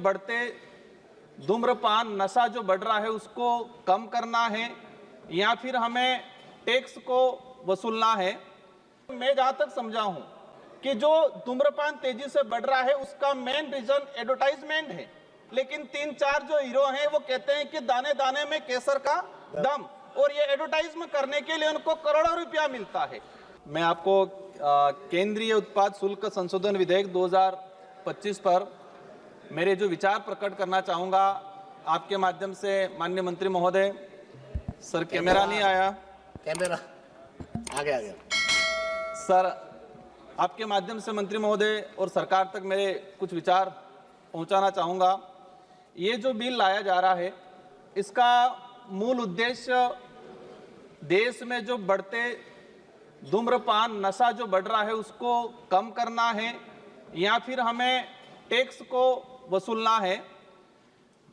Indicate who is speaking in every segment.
Speaker 1: बढ़ते धूम्रपान नशा जो बढ़ रहा है उसको कम करना है या फिर हमें टैक्स को वसूलना है। मैं जहां तक समझा हूं कि जो धूम्रपान तेजी से बढ़ रहा है उसका मेन रीजन एडवर्टाइजमेंट है, लेकिन 3-4 जो हीरो हैं वो कहते हैं कि दाने दाने में केसर का दम, और ये एडवर्टाइजमेंट करने के लिए उनको करोड़ों रुपया मिलता है। मैं आपको केंद्रीय उत्पाद शुल्क संशोधन विधेयक 2025 पर मेरे जो विचार प्रकट करना चाहूंगा आपके माध्यम से। माननीय मंत्री महोदय, सर कैमरा नहीं आया,
Speaker 2: कैमरा आ गया
Speaker 1: सर, आपके माध्यम से मंत्री महोदय और सरकार तक मेरे कुछ विचार पहुंचाना चाहूंगा। ये जो बिल लाया जा रहा है इसका मूल उद्देश्य देश में जो बढ़ते धूम्रपान नशा जो बढ़ रहा है उसको कम करना है या फिर हमें टैक्स को वसूलना है।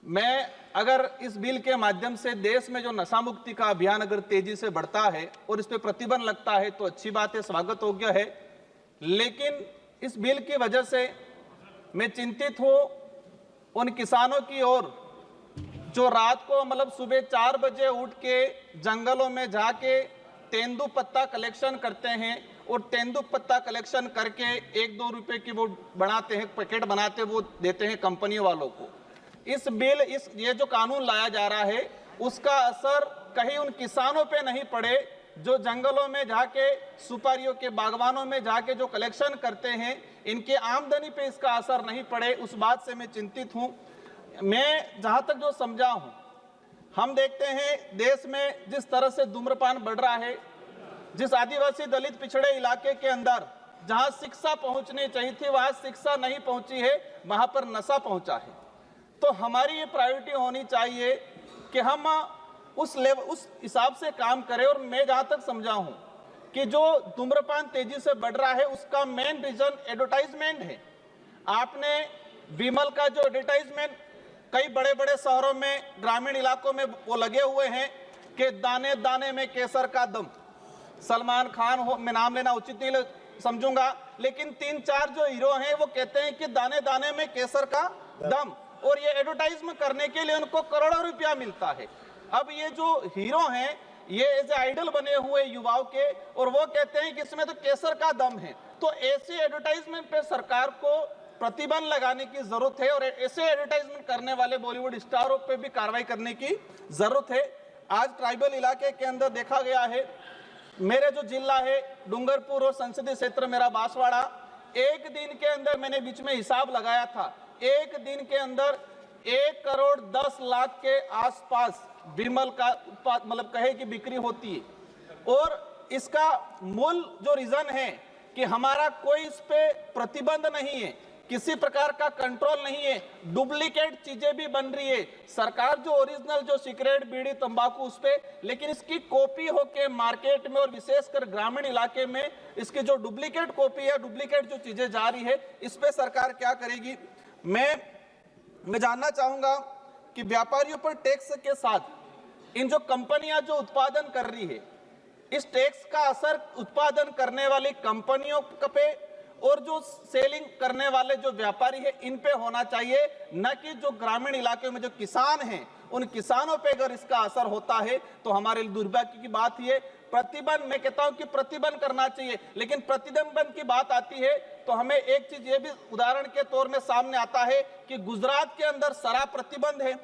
Speaker 1: मैं अगर इस बिल के माध्यम से देश में जो नशा मुक्ति का अभियान अगर तेजी से बढ़ता है और इस पे प्रतिबंध लगता है तो अच्छी बात है, स्वागत योग्य है, लेकिन इस बिल की वजह से मैं चिंतित हूं उन किसानों की ओर जो रात को मतलब सुबह 4 बजे उठ के जंगलों में जाके तेंदू पत्ता कलेक्शन करते हैं और तेंदू पत्ता कलेक्शन करके 1-2 रुपए की वो बनाते हैं, पैकेट बनाते वो देते हैं कंपनी वालों को। ये जो कानून लाया जा रहा है उसका असर कहीं उन किसानों पे नहीं पड़े जो जंगलों में जाके सुपारियों के बागवानों में जाके जो कलेक्शन करते हैं, इनके आमदनी पे इसका असर नहीं पड़े, उस बात से मैं चिंतित हूं। मैं जहां तक जो समझा हूं, हम देखते हैं देश में जिस तरह से धूम्रपान बढ़ रहा है, जिस आदिवासी दलित पिछड़े इलाके के अंदर जहां शिक्षा पहुंचनी चाहिए थी वहां शिक्षा नहीं पहुंची है, वहां पर नशा पहुंचा है। तो हमारी ये प्रायोरिटी होनी चाहिए कि हम उस हिसाब से काम करें। और मैं जहां तक समझा हूं कि जो धूम्रपान तेजी से बढ़ रहा है उसका मेन रीजन एडवर्टाइजमेंट है। आपने विमल का जो एडवर्टाइजमेंट कई बड़े बड़े शहरों में, ग्रामीण इलाकों में वो लगे हुए हैं कि दाने दाने में केसर का दम, सलमान खान हो, मैं नाम लेना उचित नहीं समझूंगा, लेकिन 3-4 जो हीरो हैं वो कहते हैं कि दाने दाने में केसर का दम, और ये एडवर्टाइजमेंट करने के लिए उनको करोड़ों रुपया मिलता है। अब ये जो हीरो हैं ये एज आइडल बने हुए युवाओं के, और वो कहते हैं कि इसमें तो केसर का दम है। तो ऐसे एडवर्टाइजमेंट पे सरकार को प्रतिबंध लगाने की जरूरत है और ऐसे एडवर्टाइजमेंट करने वाले बॉलीवुड स्टारों पे भी कार्रवाई करने की जरूरत है। आज ट्राइबल इलाके के अंदर देखा गया है, मेरे जो जिला है डूंगरपुर और संसदीय क्षेत्र मेरा बांसवाड़ा, एक दिन के अंदर मैंने बीच में हिसाब लगाया था, एक दिन के अंदर 1 करोड़ 10 लाख के आसपास विमल का उत्पाद मतलब कहे कि बिक्री होती है। और इसका मूल जो रीजन है कि हमारा कोई इस पे प्रतिबंध नहीं है, किसी प्रकार का कंट्रोल नहीं है, डुप्लीकेट चीजें भी बन रही है। सरकार जो ओरिजिनल जो सिगरेट बीड़ी तंबाकू उस पे, लेकिन इसकी कॉपी होके मार्केट में और विशेषकर ग्रामीण इलाके में इसकी जो डुप्लीकेट कॉपी है, डुप्लीकेट जो चीजें जा रही है, इस पे सरकार क्या करेगी। मैं जानना चाहूंगा कि व्यापारियों पर टैक्स के साथ इन जो कंपनियां जो उत्पादन कर रही है, इस टैक्स का असर उत्पादन करने वाली कंपनियों पे और जो सेलिंग करने वाले जो व्यापारी है इन पे होना चाहिए, न कि जो ग्रामीण इलाके में जो किसान हैं उन किसानों पे अगर इसका असर होता है तो हमारे लिए दुर्भाग्य की बात ये। प्रतिबंध, मैं कहता हूं कि प्रतिबंध करना चाहिए, लेकिन प्रतिबंध की बात आती है तो हमें एक चीज ये भी उदाहरण के तौर में सामने आता है कि गुजरात के अंदर शराब प्रतिबंध है,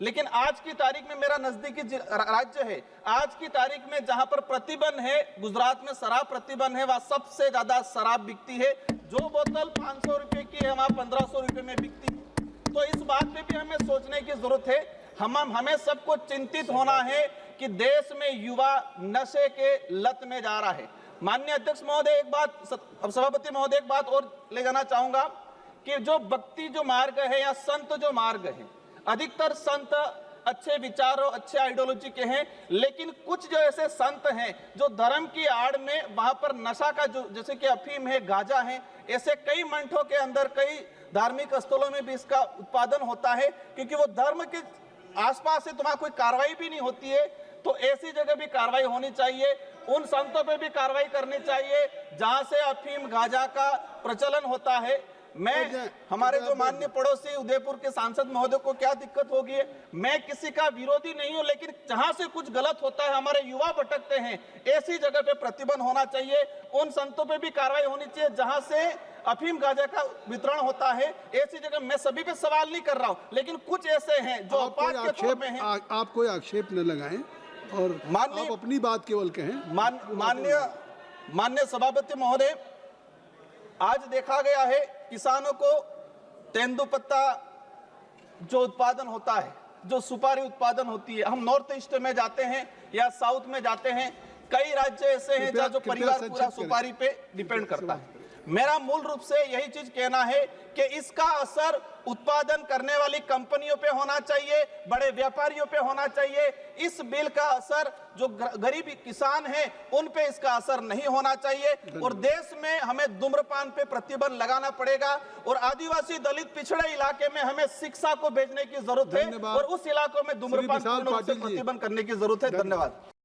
Speaker 1: लेकिन आज की तारीख में मेरा नजदीकी राज्य है, आज की तारीख में जहां पर प्रतिबंध है, गुजरात में शराब प्रतिबंध है, वहां सबसे ज्यादा शराब बिकती है। जो बोतल 500 रुपए की है वहां 1500 रुपए में बिकती है। तो इस बात पे भी हमें सोचने की जरूरत है। हमें सबको चिंतित होना है कि देश में युवा नशे के लत में जा रहा है। माननीय अध्यक्ष महोदय, एक बात, सभापति महोदय, एक बात और ले जाना चाहूंगा कि जो भक्ति जो मार्ग है या संत जो मार्ग है, अधिकतर संत अच्छे विचारों अच्छे आइडियोलॉजी के हैं, लेकिन कुछ जो ऐसे संत हैं जो धर्म की आड़ में वहां पर नशा का जो जैसे कि अफीम है, गांजा है, ऐसे कई मंठों के अंदर कई धार्मिक स्थलों में भी इसका उत्पादन होता है, क्योंकि वो धर्म के आसपास है तो वहां कोई कार्रवाई भी नहीं होती है। तो ऐसी जगह भी कार्रवाई होनी चाहिए, उन संतों पे भी कार्रवाई करनी चाहिए जहां से अफीम गांजा का प्रचलन होता है। मैं हमारे जो माननीय पड़ोसी उदयपुर के सांसद महोदय को क्या दिक्कत होगी, मैं किसी का विरोधी नहीं हूं, लेकिन जहां से कुछ गलत होता है, हमारे युवा भटकते हैं, ऐसी जगह पे प्रतिबंध होना चाहिए। उन संतों पे भी कार्रवाई होनी चाहिए जहां से अफीम गांजा का वितरण होता है। ऐसी जगह मैं सभी पे सवाल नहीं कर रहा हूं, लेकिन कुछ ऐसे हैं जो अपवाद के तौर पे हैं।
Speaker 3: आप कोई आक्षेप न लगाएं और आप अपनी बात केवल कहें।
Speaker 1: माननीय सभापति महोदय, आज देखा गया है किसानों को तेंदुपत्ता जो उत्पादन होता है, जो सुपारी उत्पादन होती है, हम नॉर्थ ईस्ट में जाते हैं या साउथ में जाते हैं, कई राज्य ऐसे हैं जहाँ जो परिवार पूरा सुपारी पे डिपेंड करता है। मेरा मूल रूप से यही चीज कहना है कि इसका असर उत्पादन करने वाली कंपनियों पे होना चाहिए, बड़े व्यापारियों पे होना चाहिए। इस बिल का असर जो गरीब किसान हैं उन पे इसका असर नहीं होना चाहिए। और देश में हमें धूम्रपान पे प्रतिबंध लगाना पड़ेगा और आदिवासी दलित पिछड़े इलाके में हमें शिक्षा को भेजने की जरूरत है और उस इलाकों में धूम्रपान पूर्ण रूप से प्रतिबंध करने की जरूरत है। धन्यवाद।